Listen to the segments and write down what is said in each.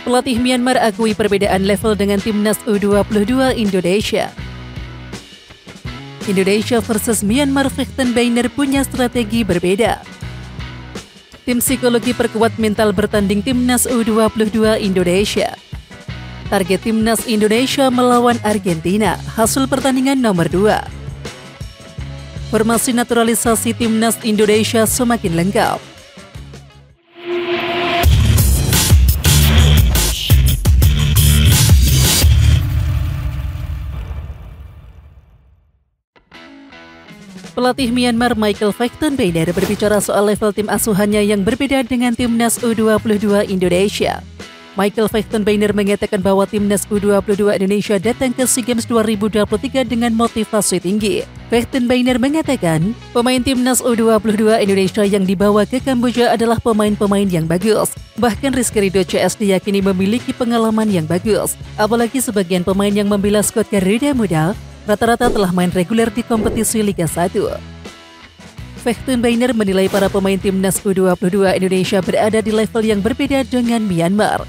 Pelatih Myanmar akui perbedaan level dengan timnas U22 Indonesia. Indonesia versus Myanmar, Vechten-Beinner punya strategi berbeda. Tim psikologi perkuat mental bertanding timnas U22 Indonesia. Target timnas Indonesia melawan Argentina, hasil pertandingan nomor 2. Formasi naturalisasi timnas Indonesia semakin lengkap. Pelatih Myanmar Michael Vechten-Beinner berbicara soal level tim asuhannya yang berbeda dengan timnas U22 Indonesia. Michael Vechten-Beinner mengatakan bahwa timnas U22 Indonesia datang ke SEA Games 2023 dengan motivasi tinggi. Vechten-Beinner mengatakan, pemain timnas U22 Indonesia yang dibawa ke Kamboja adalah pemain-pemain yang bagus. Bahkan Rizky Ridho CS diyakini memiliki pengalaman yang bagus. Apalagi sebagian pemain yang membela skuad Garuda Muda rata-rata telah main reguler di kompetisi Liga 1. Vechten-Beinner menilai para pemain timnas U22 Indonesia berada di level yang berbeda dengan Myanmar.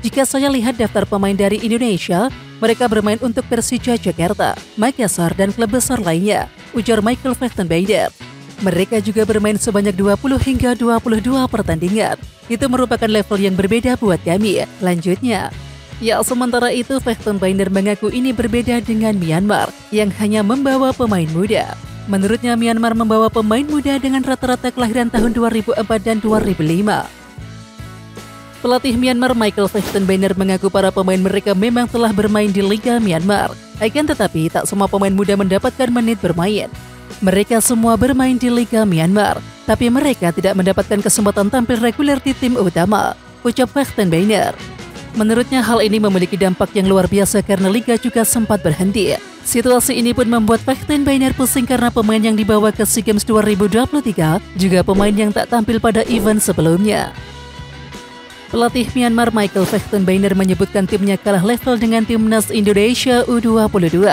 Jika saya lihat daftar pemain dari Indonesia, mereka bermain untuk Persija Jakarta, Makassar, dan klub besar lainnya, ujar Michael Vechten-Beinner. Mereka juga bermain sebanyak 20 hingga 22 pertandingan. Itu merupakan level yang berbeda buat kami, lanjutnya. Ya, sementara itu Vechten-Beinner mengaku ini berbeda dengan Myanmar yang hanya membawa pemain muda. Menurutnya Myanmar membawa pemain muda dengan rata-rata kelahiran tahun 2004 dan 2005. Pelatih Myanmar Michael Vechten-Beinner mengaku para pemain mereka memang telah bermain di Liga Myanmar. Akan tetapi tak semua pemain muda mendapatkan menit bermain. Mereka semua bermain di Liga Myanmar, tapi mereka tidak mendapatkan kesempatan tampil reguler di tim utama, ucap Vechten-Beinner. Menurutnya hal ini memiliki dampak yang luar biasa karena liga juga sempat berhenti. Situasi ini pun membuat Vechten-Beinner pusing karena pemain yang dibawa ke SEA Games 2023 juga pemain yang tak tampil pada event sebelumnya. Pelatih Myanmar Michael Vechten-Beinner menyebutkan timnya kalah level dengan timnas Indonesia U22.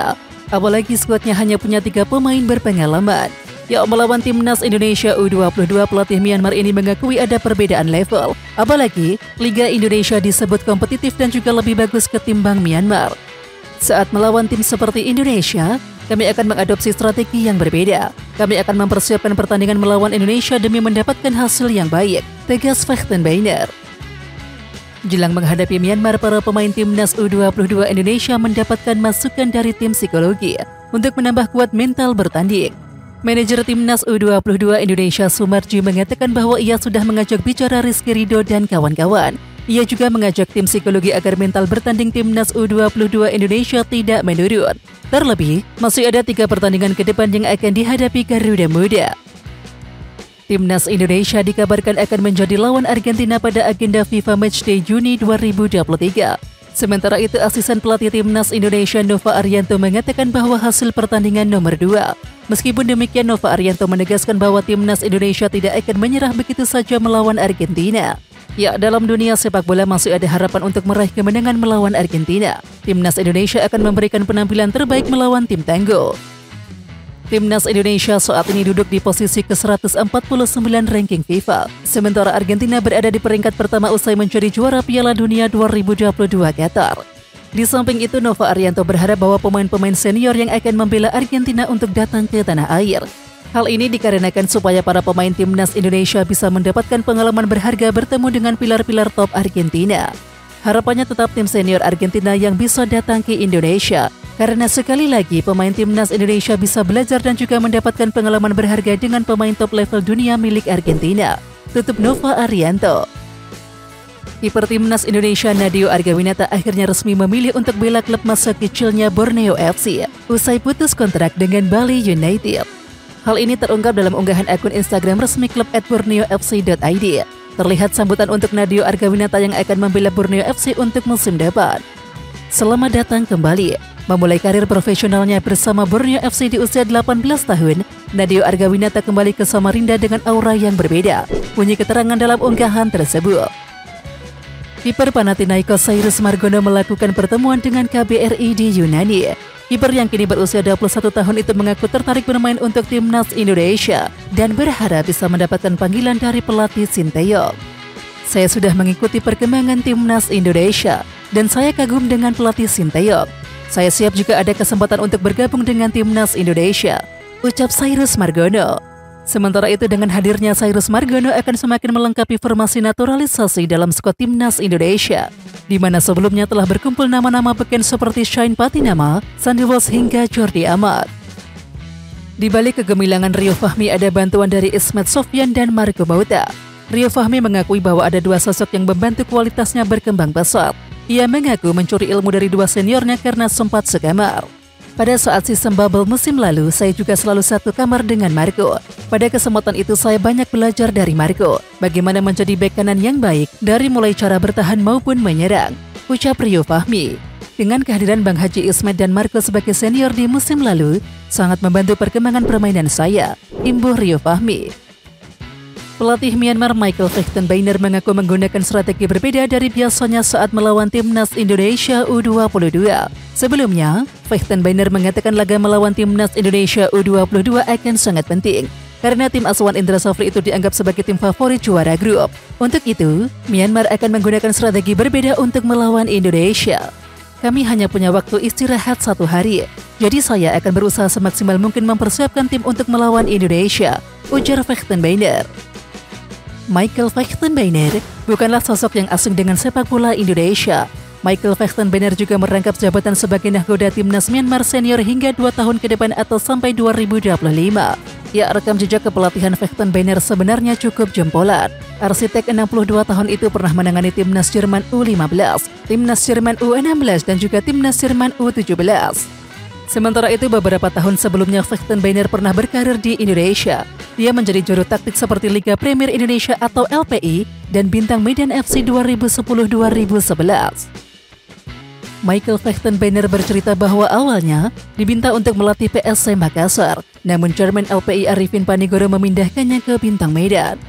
Apalagi skuadnya hanya punya 3 pemain berpengalaman. Ya, melawan timnas Indonesia U22, pelatih Myanmar ini mengakui ada perbedaan level. Apalagi, Liga Indonesia disebut kompetitif dan juga lebih bagus ketimbang Myanmar. Saat melawan tim seperti Indonesia, kami akan mengadopsi strategi yang berbeda. Kami akan mempersiapkan pertandingan melawan Indonesia demi mendapatkan hasil yang baik, tegas Vechten-Beinner. Jelang menghadapi Myanmar, para pemain timnas U22 Indonesia mendapatkan masukan dari tim psikologi untuk menambah kuat mental bertanding. Manajer timnas U22 Indonesia Sumarji mengatakan bahwa ia sudah mengajak bicara Rizky Ridho dan kawan-kawan. Ia juga mengajak tim psikologi agar mental bertanding timnas U22 Indonesia tidak menurun. Terlebih, masih ada 3 pertandingan ke depan yang akan dihadapi Garuda Muda. Timnas Indonesia dikabarkan akan menjadi lawan Argentina pada agenda FIFA Matchday Juni 2023. Sementara itu, asisten pelatih timnas Indonesia Nova Arianto mengatakan bahwa hasil pertandingan nomor 2. Meskipun demikian, Nova Arianto menegaskan bahwa timnas Indonesia tidak akan menyerah begitu saja melawan Argentina. Ya, dalam dunia sepak bola masih ada harapan untuk meraih kemenangan melawan Argentina. Timnas Indonesia akan memberikan penampilan terbaik melawan tim tangguh. Timnas Indonesia saat ini duduk di posisi ke-149 ranking FIFA, sementara Argentina berada di peringkat pertama usai menjadi juara Piala Dunia 2022 Qatar. Di samping itu, Nova Arianto berharap bahwa pemain-pemain senior yang akan membela Argentina untuk datang ke tanah air. Hal ini dikarenakan supaya para pemain timnas Indonesia bisa mendapatkan pengalaman berharga bertemu dengan pilar-pilar top Argentina. Harapannya tetap tim senior Argentina yang bisa datang ke Indonesia, karena sekali lagi pemain timnas Indonesia bisa belajar dan juga mendapatkan pengalaman berharga dengan pemain top level dunia milik Argentina, tutup Nova Arianto. Kiper timnas Indonesia Nadeo Argawinata akhirnya resmi memilih untuk bela klub masa kecilnya Borneo FC usai putus kontrak dengan Bali United. Hal ini terungkap dalam unggahan akun Instagram resmi klub @borneofc.id. Terlihat sambutan untuk Nadeo Argawinata yang akan membela Borneo FC untuk musim depan. Selamat datang kembali. Memulai karir profesionalnya bersama Borneo FC di usia 18 tahun, Nadeo Argawinata kembali ke Samarinda dengan aura yang berbeda, bunyi keterangan dalam unggahan tersebut. Kiper Panathinaikos Cyrus Margono melakukan pertemuan dengan KBRI di Yunani. Kiper yang kini berusia 21 tahun itu mengaku tertarik bermain untuk timnas Indonesia dan berharap bisa mendapatkan panggilan dari pelatih Sinteyong. Saya sudah mengikuti perkembangan timnas Indonesia dan saya kagum dengan pelatih Sinteyong. Saya siap jika ada kesempatan untuk bergabung dengan timnas Indonesia, ucap Cyrus Margono. Sementara itu dengan hadirnya Cyrus Margono akan semakin melengkapi formasi naturalisasi dalam skuad timnas Indonesia, di mana sebelumnya telah berkumpul nama-nama beken seperti Shane Patinama, Sandy Walsh hingga Jordi Amat. Di balik kegemilangan Rio Fahmi ada bantuan dari Ismet Sofyan dan Marco Bauta. Rio Fahmi mengakui bahwa ada dua sosok yang membantu kualitasnya berkembang pesat. Ia mengaku mencuri ilmu dari dua seniornya karena sempat sekamar. Pada saat sistem bubble musim lalu, saya juga selalu satu kamar dengan Marco. Pada kesempatan itu saya banyak belajar dari Marco, bagaimana menjadi bek kanan yang baik dari mulai cara bertahan maupun menyerang, ucap Rio Fahmi. Dengan kehadiran Bang Haji Ismet dan Marco sebagai senior di musim lalu, sangat membantu perkembangan permainan saya, imbuh Rio Fahmi. Pelatih Myanmar Michael Vechtenbeiner mengaku menggunakan strategi berbeda dari biasanya saat melawan timnas Indonesia U22. Sebelumnya, Vechtenbeiner mengatakan laga melawan timnas Indonesia U22 akan sangat penting, karena tim asuhan Indra Safri itu dianggap sebagai tim favorit juara grup. Untuk itu, Myanmar akan menggunakan strategi berbeda untuk melawan Indonesia. Kami hanya punya waktu istirahat 1 hari, jadi saya akan berusaha semaksimal mungkin mempersiapkan tim untuk melawan Indonesia, ujar Vechtenbeiner. Michael Vechtenbeiner bukanlah sosok yang asing dengan sepak bola Indonesia. Michael Vechtenbeiner juga merangkap jabatan sebagai nahkoda timnas Myanmar senior hingga 2 tahun ke depan atau sampai 2025. Ya, rekam jejak kepelatihan Vechtenbeiner sebenarnya cukup jempolan. Arsitek 62 tahun itu pernah menangani timnas Jerman U15, timnas Jerman U16 dan juga timnas Jerman U17. Sementara itu beberapa tahun sebelumnya Vechtenbeiner pernah berkarir di Indonesia. Dia menjadi juru taktik seperti Liga Premier Indonesia atau LPI dan bintang Medan FC 2010-2011. Michael Vechtenbeiner bercerita bahwa awalnya diminta untuk melatih PSM Makassar, namun Chairman LPI Arifin Panigoro memindahkannya ke Bintang Medan.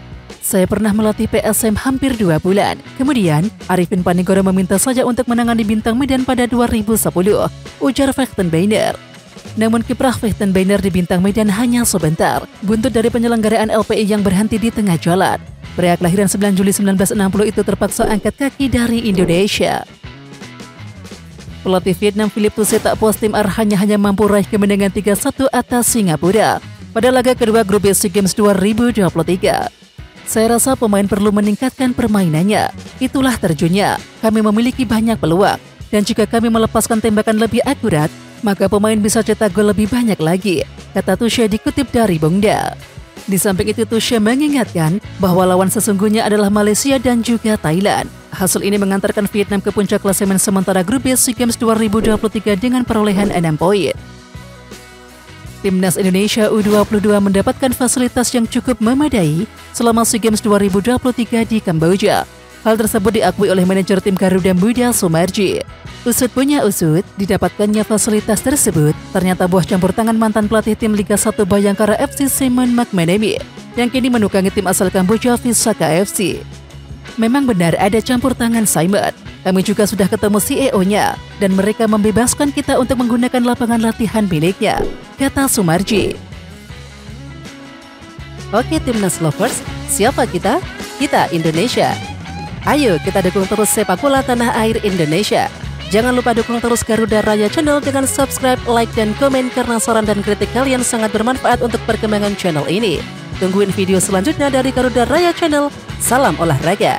Saya pernah melatih PSM hampir 2 bulan. Kemudian, Arifin Panigoro meminta saya untuk menangani Bintang Medan pada 2010, ujar Vechtenbeiner. Namun kiprah Vechtenbeiner di Bintang Medan hanya sebentar, buntut dari penyelenggaraan LPI yang berhenti di tengah jalan. Pria kelahiran 9 Juli 1960 itu terpaksa angkat kaki dari Indonesia. Pelatih Vietnam Philip Thusset tak puas tim Arhanya hanya mampu raih kemenangan 3-1 atas Singapura pada laga kedua grup SEA Games 2023. Saya rasa pemain perlu meningkatkan permainannya. Itulah terjunnya. Kami memiliki banyak peluang. Dan jika kami melepaskan tembakan lebih akurat, maka pemain bisa cetak gol lebih banyak lagi, kata Thusset dikutip dari Bongda. Di samping itu Thusset mengingatkan bahwa lawan sesungguhnya adalah Malaysia dan juga Thailand. Hasil ini mengantarkan Vietnam ke puncak klasemen sementara grup SEA Games 2023 dengan perolehan 6 poin. Timnas Indonesia U22 mendapatkan fasilitas yang cukup memadai selama SEA Games 2023 di Kamboja. Hal tersebut diakui oleh manajer tim Garuda Muda Sumarji. Usut punya usut, didapatkannya fasilitas tersebut ternyata buah campur tangan mantan pelatih tim Liga 1 Bayangkara FC Simon McManamy yang kini menukangi tim asal Kamboja Visaka FC. Memang benar ada campur tangan Simon. Kami juga sudah ketemu CEO-nya dan mereka membebaskan kita untuk menggunakan lapangan latihan miliknya, kata Sumarji. Oke Timnas Lovers, siapa kita? Kita Indonesia. Ayo kita dukung terus sepak bola tanah air Indonesia. Jangan lupa dukung terus Garuda Raya Channel dengan subscribe, like, dan komen karena saran dan kritik kalian sangat bermanfaat untuk perkembangan channel ini. Tungguin video selanjutnya dari Garuda Raya Channel. Salam olahraga.